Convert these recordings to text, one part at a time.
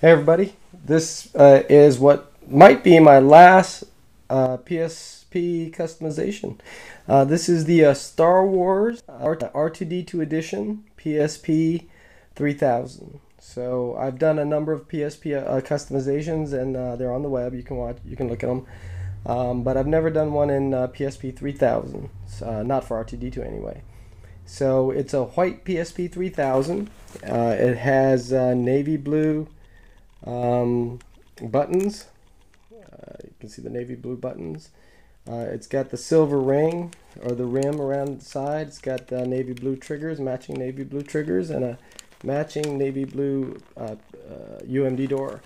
Hey everybody, this is what might be my last PSP customization. This is the Star Wars R2-D2 edition PSP 3000. So I've done a number of PSP customizations, and they're on the web. You can watch, you can look at them. But I've never done one in PSP 3000, not for R2-D2 anyway. So it's a white PSP 3000. It has navy blue buttons. You can see the navy blue buttons. It's got the silver ring or the rim around the side. It's got navy blue triggers, matching navy blue triggers, and a matching navy blue UMD door.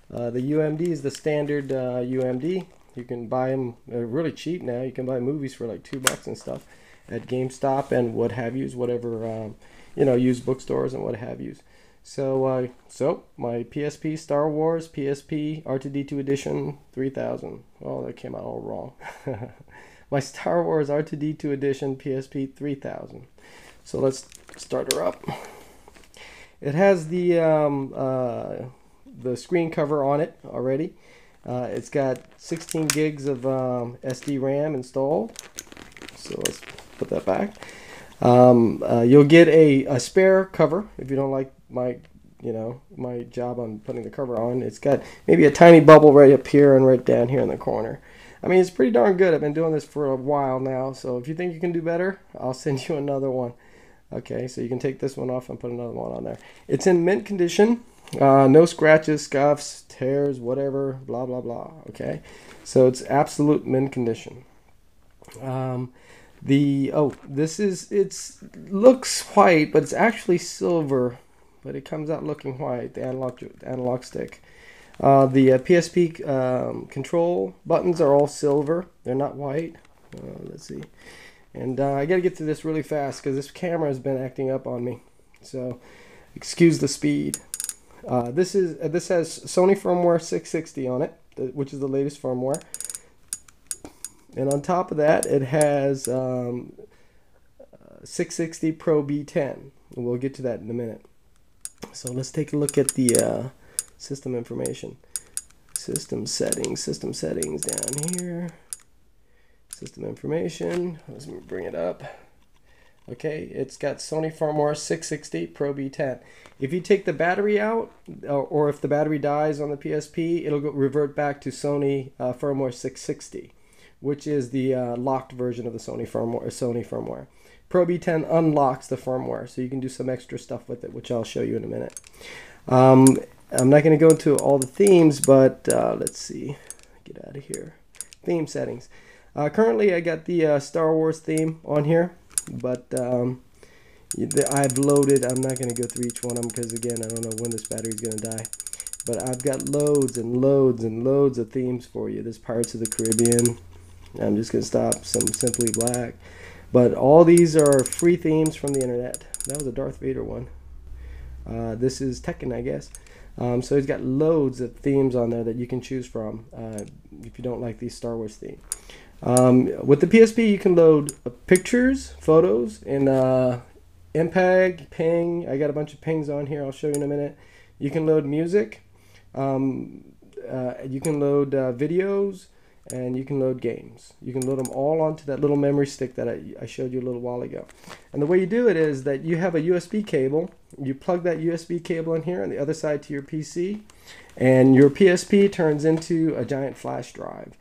The UMD is the standard UMD. You can buy them really cheap now. You can buy movies for like $2 and stuff at GameStop and what have yous, whatever used bookstores and what have yous. So my PSP Star Wars PSP R2-D2 edition 3000. Oh, that came out all wrong. My Star Wars R2-D2 edition PSP 3000. So let's start her up. It has the screen cover on it already. It's got 16 gigs of SD RAM installed. So let's put that back. You'll get a spare cover if you don't like my job on putting the cover on. It's got maybe a tiny bubble right up here and right down here in the corner. I mean, it's pretty darn good. I've been doing this for a while now, so if you think you can do better, I'll send you another one. Okay, so you can take this one off and put another one on there. It's in mint condition. No scratches, scuffs, tears, whatever, blah blah blah. Okay, so it's absolute mint condition. It looks white, but it's actually silver, but it comes out looking white. The analog stick. The PSP control buttons are all silver. They're not white. Let's see. And I got to get through this really fast because this camera has been acting up on me. So excuse the speed. This has Sony firmware 660 on it, which is the latest firmware. And on top of that, it has 660 Pro B10. And we'll get to that in a minute. So let's take a look at the system information. System settings down here. System information. Let's bring it up. Okay, it's got Sony firmware 660 Pro B10. If you take the battery out, or if the battery dies on the PSP, it'll revert back to Sony firmware 660, which is the locked version of the Sony firmware. Pro B10 unlocks the firmware, so you can do some extra stuff with it, which I'll show you in a minute. I'm not going to go into all the themes, but let's see. Get out of here. Theme settings. Currently, I got the Star Wars theme on here, but I've loaded. I'm not going to go through each one of them because, again, I don't know when this battery is going to die. But I've got loads and loads and loads of themes for you. There's Pirates of the Caribbean. I'm just going to stop. Some Simply Black. But all these are free themes from the internet. That was a Darth Vader one. This is Tekken, I guess. So it's got loads of themes on there that you can choose from if you don't like the Star Wars theme. With the PSP, you can load pictures, photos, and MPEG, ping. I got a bunch of pings on here. I'll show you in a minute. You can load music. You can load videos. And you can load games. You can load them all onto that little memory stick that I showed you a little while ago. And the way you do it is that you have a USB cable. You plug that USB cable in here on the other side to your PC, and your PSP turns into a giant flash drive.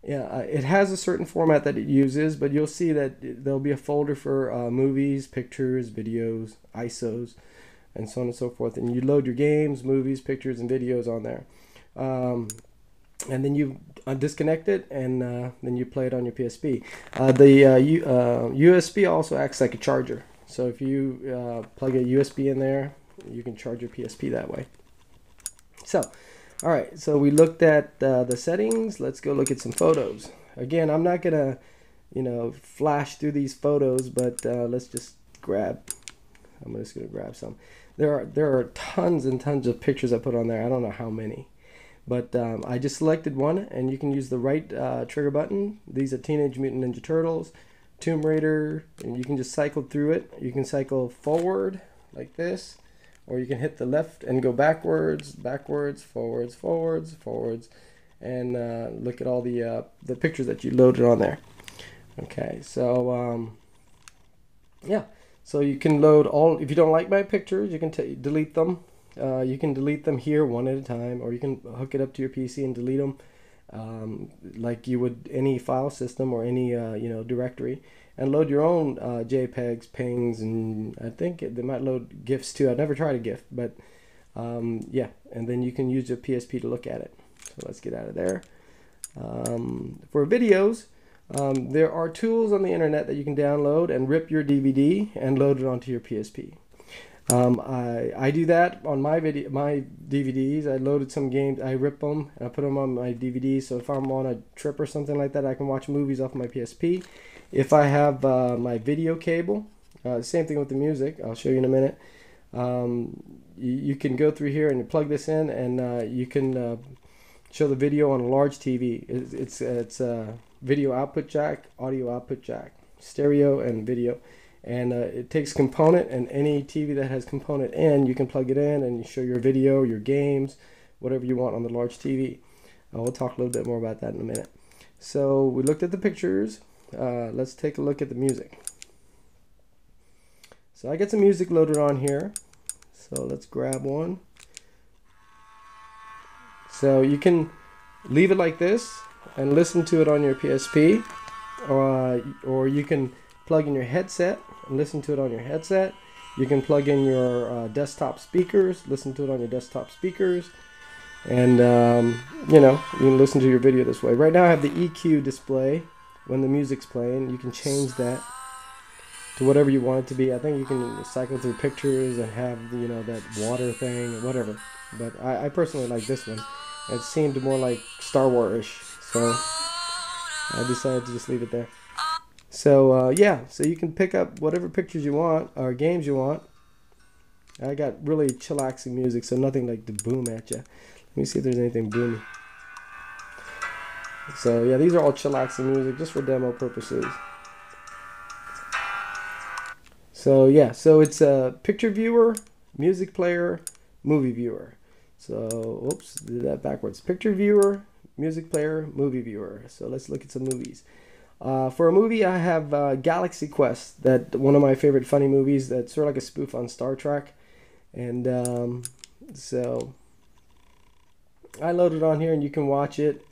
It has a certain format that it uses, but you'll see that there'll be a folder for movies, pictures, videos, ISOs, and so on and so forth. And you load your games, movies, pictures, and videos on there. And then you disconnect it, and then you play it on your PSP. The USB also acts like a charger. So if you plug a USB in there, you can charge your PSP that way. So, all right. So we looked at the settings. Let's go look at some photos. Again, I'm not gonna, flash through these photos, but let's just grab. I'm just gonna grab some. There are tons and tons of pictures I put on there. I don't know how many. But I just selected one, and you can use the right trigger button. These are Teenage Mutant Ninja Turtles, Tomb Raider, and you can just cycle through it. You can cycle forward like this, or you can hit the left and go backwards, backwards, forwards, forwards, forwards, and look at all the pictures that you loaded on there. Okay, so yeah, so you can load all. If you don't like my pictures, you can delete them. You can delete them here one at a time, or you can hook it up to your PC and delete them like you would any file system or any directory, and load your own JPEGs, PNGs, and I think they might load GIFs too. I've never tried a GIF, but yeah, and then you can use your PSP to look at it. So let's get out of there. For videos, there are tools on the internet that you can download and rip your DVD and load it onto your PSP. I do that on my DVDs. I loaded some games, I rip them and I put them on my DVDs, so if I'm on a trip or something like that, I can watch movies off my PSP. If I have my video cable, same thing with the music, I'll show you in a minute. You can go through here and you plug this in, and you can show the video on a large TV. It's a video output jack, audio output jack, stereo and video. And it takes component, and any TV that has component in, you can plug it in and you show your video, your games, whatever you want on the large TV. We'll talk a little bit more about that in a minute. So we looked at the pictures. Let's take a look at the music. So I got some music loaded on here. So let's grab one. So you can leave it like this and listen to it on your PSP, or you can plug in your headset and listen to it on your headset. You can plug in your desktop speakers, listen to it on your desktop speakers, and you can listen to your video this way. Right now I have the EQ display when the music's playing. You can change that to whatever you want it to be. I think you can cycle through pictures and have that water thing or whatever, but I personally like this one. It seemed more like Star Wars-ish, so I decided to just leave it there. So yeah, so you can pick up whatever pictures you want or games you want. I got really chillaxing music, so nothing like to boom at you. Let me see if there's anything boomy. So yeah, these are all chillaxing music just for demo purposes. So yeah, so it's a picture viewer, music player, movie viewer. So oops, did that backwards. Picture viewer, music player, movie viewer. So let's look at some movies. For a movie, I have Galaxy Quest, that one of my favorite funny movies. That's sort of like a spoof on Star Trek, and so I loaded it on here, and you can watch it,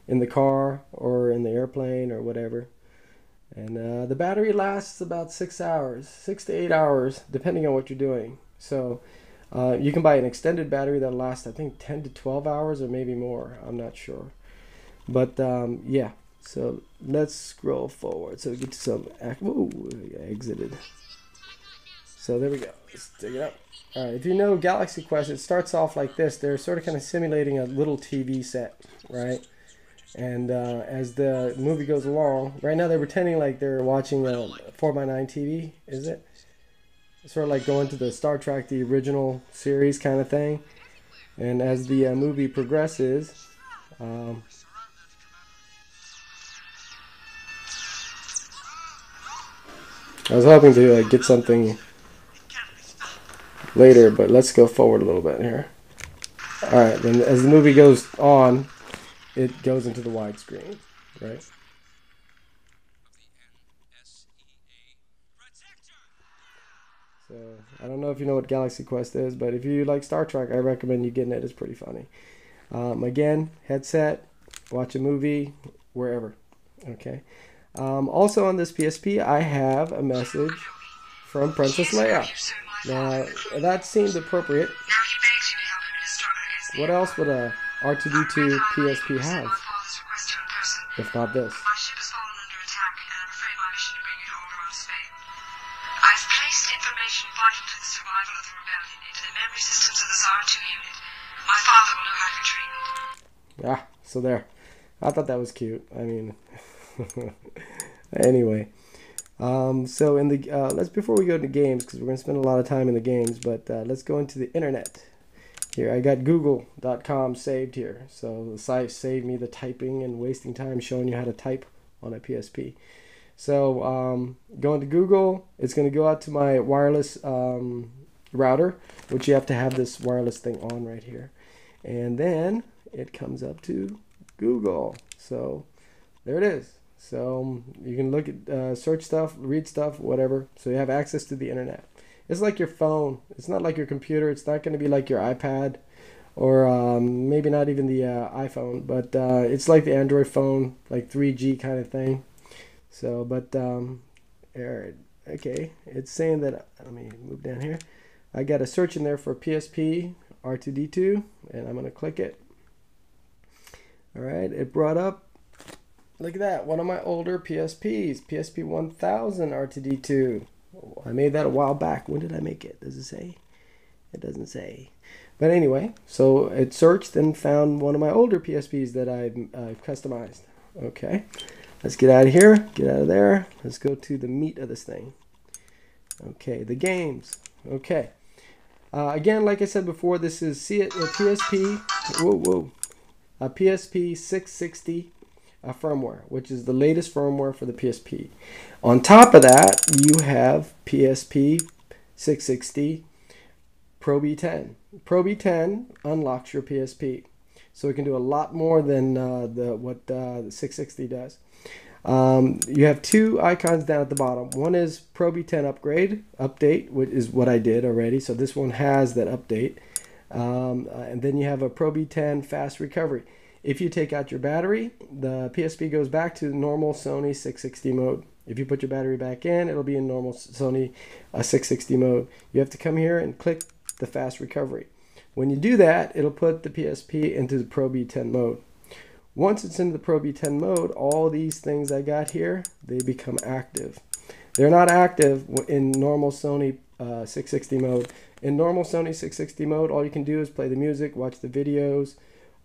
in the car or in the airplane or whatever. And the battery lasts about 6 to 8 hours, depending on what you're doing. So you can buy an extended battery that lasts, I think, 10 to 12 hours or maybe more. I'm not sure, but yeah. So let's scroll forward so we get to some. Whoa, I exited. So there we go. Let's dig it up. All right. If you know Galaxy Quest, it starts off like this. They're sort of kind of simulating a little TV set, right? And as the movie goes along, right now they're pretending like they're watching a 4x9 TV. Is it? It's sort of like going to the Star Trek, the original series kind of thing. And as the movie progresses, I was hoping to get something later, but let's go forward a little bit here. Alright, then as the movie goes on, it goes into the widescreen, right? So, I don't know if you know what Galaxy Quest is, but if you like Star Trek, I recommend you getting it. It's pretty funny. Again, headset, watch a movie, wherever. Okay. Also on this PSP, I have a message from Princess Leia. Now, that seemed appropriate. What else would a R2-D2 PSP have, if not this? My ship has fallen under attack, and I'm afraid my mission to bring you to Order on Spain. I've placed information vital to the survival of the rebellion into the memory systems of this R2 unit. My father will know how to retrieve it. Ah, so there. I thought that was cute. I mean, anyway. So in the before we go to games, because we're going to spend a lot of time in the games, but let's go into the internet. Here, I got google.com saved here. So the site saved me the typing and wasting time showing you how to type on a PSP. So going to Google, it's going to go out to my wireless router, which you have to have this wireless thing on right here. And then it comes up to Google. So there it is. So you can look at, search stuff, read stuff, whatever. So you have access to the internet. It's like your phone. It's not like your computer. It's not going to be like your iPad, or maybe not even the iPhone, but it's like the Android phone, like 3G kind of thing. So, but okay, it's saying that, let me move down here. I got a search in there for PSP R2-D2, and I'm going to click it. All right, it brought up, look at that, one of my older PSPs, PSP 1000 R2-D2. I made that a while back. When did I make it? Does it say? It doesn't say. But anyway, so it searched and found one of my older PSPs that I customized. Okay, let's get out of here, get out of there. Let's go to the meat of this thing. Okay, the games. Okay. Again, like I said before, this is a PSP. A PSP 660 firmware, which is the latest firmware for the PSP. On top of that, you have PSP 660 Pro B10. Pro B10 unlocks your PSP, so it can do a lot more than what the 660 does. You have two icons down at the bottom. One is Pro B10 update, which is what I did already. So this one has that update. And then you have a Pro B10 fast recovery. If you take out your battery, the PSP goes back to normal Sony 660 mode. If you put your battery back in, it'll be in normal Sony 660 mode. You have to come here and click the fast recovery. When you do that, it'll put the PSP into the Pro B10 mode. Once it's in the Pro B10 mode, all these things I got here, they become active. They're not active in normal Sony 660 mode. In normal Sony 660 mode, all you can do is play the music, watch the videos,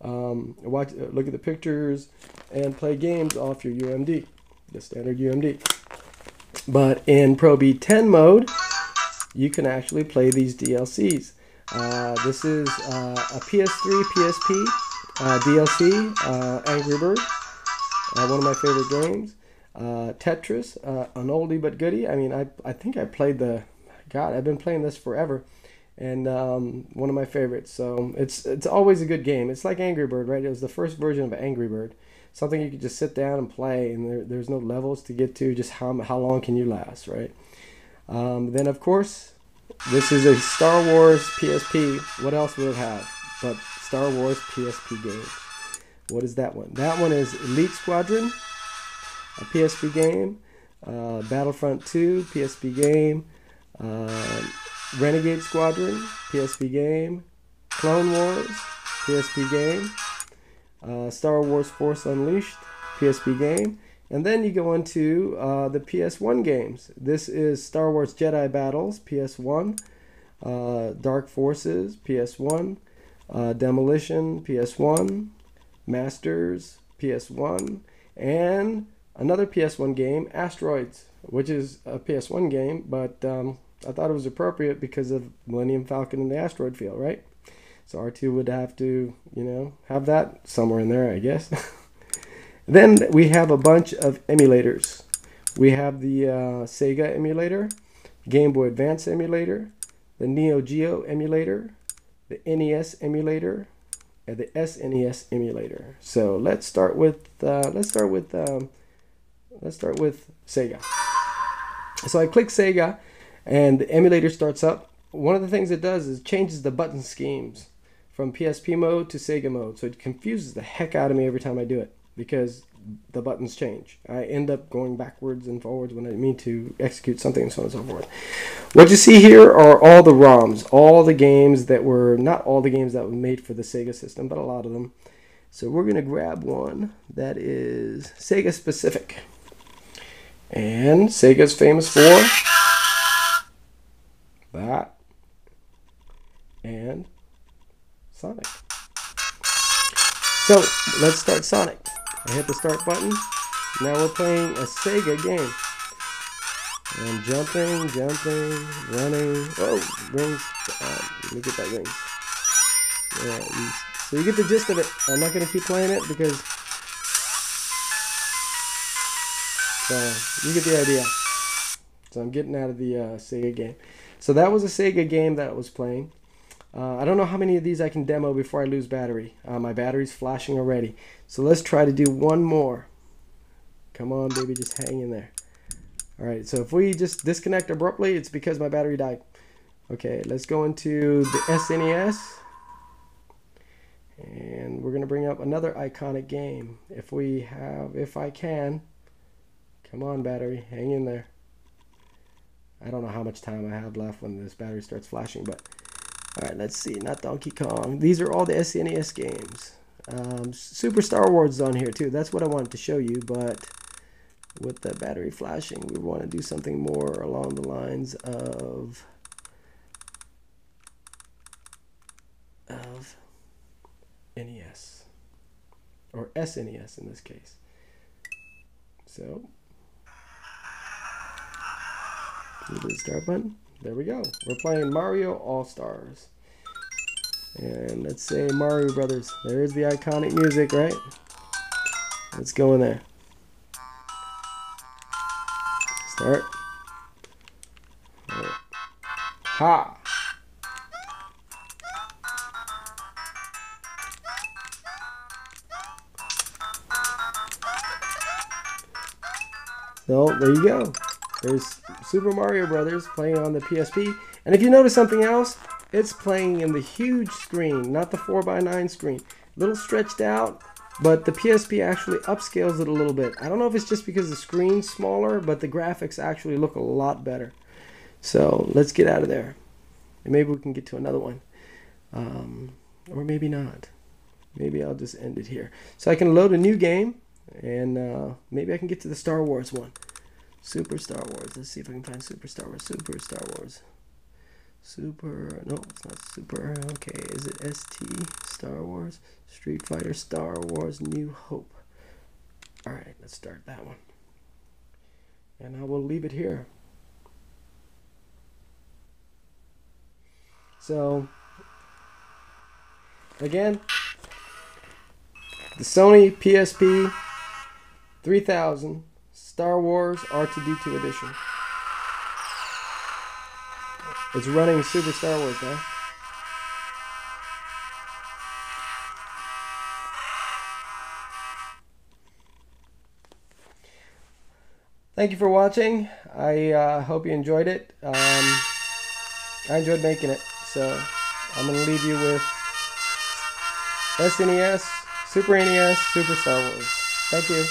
look at the pictures, and play games off your UMD, the standard UMD. But in Pro B10 mode, you can actually play these DLCs. This is a PS3 PSP DLC, Angry Bird, one of my favorite games. Tetris, an oldie but goodie. I mean, I think I played I've been playing this forever, and one of my favorites. So it's always a good game. It's like Angry Bird, right? It was the first version of Angry Bird, something you could just sit down and play, and there's no levels to get to. Just how long can you last, right? Then of course, this is a Star Wars PSP. What else would it have but Star Wars PSP games? What is that one? That one is Elite Squadron, a PSP game. Battlefront 2, PSP game. Renegade Squadron, PSP game. Clone Wars, PSP game. Star Wars Force Unleashed, PSP game. And then you go into the PS1 games. This is Star Wars Jedi Battles, PS1. Dark Forces, PS1. Demolition, PS1. Masters, PS1. And another PS1 game, Asteroids, which is a PS1 game, but I thought it was appropriate because of Millennium Falcon and the asteroid field, right? So R2 would have to, have that somewhere in there, I guess. Then we have a bunch of emulators. We have the Sega emulator, Game Boy Advance emulator, the Neo Geo emulator, the NES emulator, and the SNES emulator. So let's start with Sega. So I click Sega, and the emulator starts up. One of the things it does is changes the button schemes from PSP mode to Sega mode. So it confuses the heck out of me every time I do it, because the buttons change. I end up going backwards and forwards when I mean to execute something, and so on and so forth. What you see here are all the ROMs, all the games that were, not all the games that were made for the Sega system, but a lot of them. So we're going to grab one that is Sega specific. And Sega's famous for that and Sonic. So let's start Sonic. I hit the start button. Now we're playing a Sega game. And jumping, running. Oh, rings. Let me get that ring. Yeah, so you get the gist of it. I'm not going to keep playing it because... So you get the idea. So I'm getting out of the Sega game. So that was a Sega game that I was playing. I don't know how many of these I can demo before I lose battery. My battery's flashing already. So let's try to do one more. Come on, baby, just hang in there. Alright, so if we just disconnect abruptly, it's because my battery died. Okay, let's go into the SNES. And we're going to bring up another iconic game. If I can. Come on, battery, hang in there. I don't know how much time I have left when this battery starts flashing, but alright, let's see. Not Donkey Kong. These are all the SNES games. Super Star Wars is on here too. That's what I wanted to show you, but with the battery flashing, we want to do something more along the lines of NES or SNES in this case. So hit the start button. There we go. We're playing Mario All-Stars. And let's say Mario Brothers. There's the iconic music, right? Let's go in there. Start. Ha! So there you go. There's Super Mario Brothers playing on the PSP. And if you notice something else, it's playing in the huge screen, not the 4:9 screen. A little stretched out, but the PSP actually upscales it a little bit. I don't know if it's just because the screen's smaller, but the graphics actually look a lot better. So let's get out of there. And maybe we can get to another one. Or maybe not. Maybe I'll just end it here. So I can load a new game, and maybe I can get to the Star Wars one. Super Star Wars. Let's see if I can find Super Star Wars. Super Star Wars. Super. No, it's not Super. Okay, is it ST? Star Wars. Street Fighter Star Wars New Hope. Alright, let's start that one. And I will leave it here. So, again, the Sony PSP 3000 Star Wars R2-D2 edition. It's running Super Star Wars now. Thank you for watching. I hope you enjoyed it. I enjoyed making it. So I'm going to leave you with SNES, Super NES, Super Star Wars. Thank you.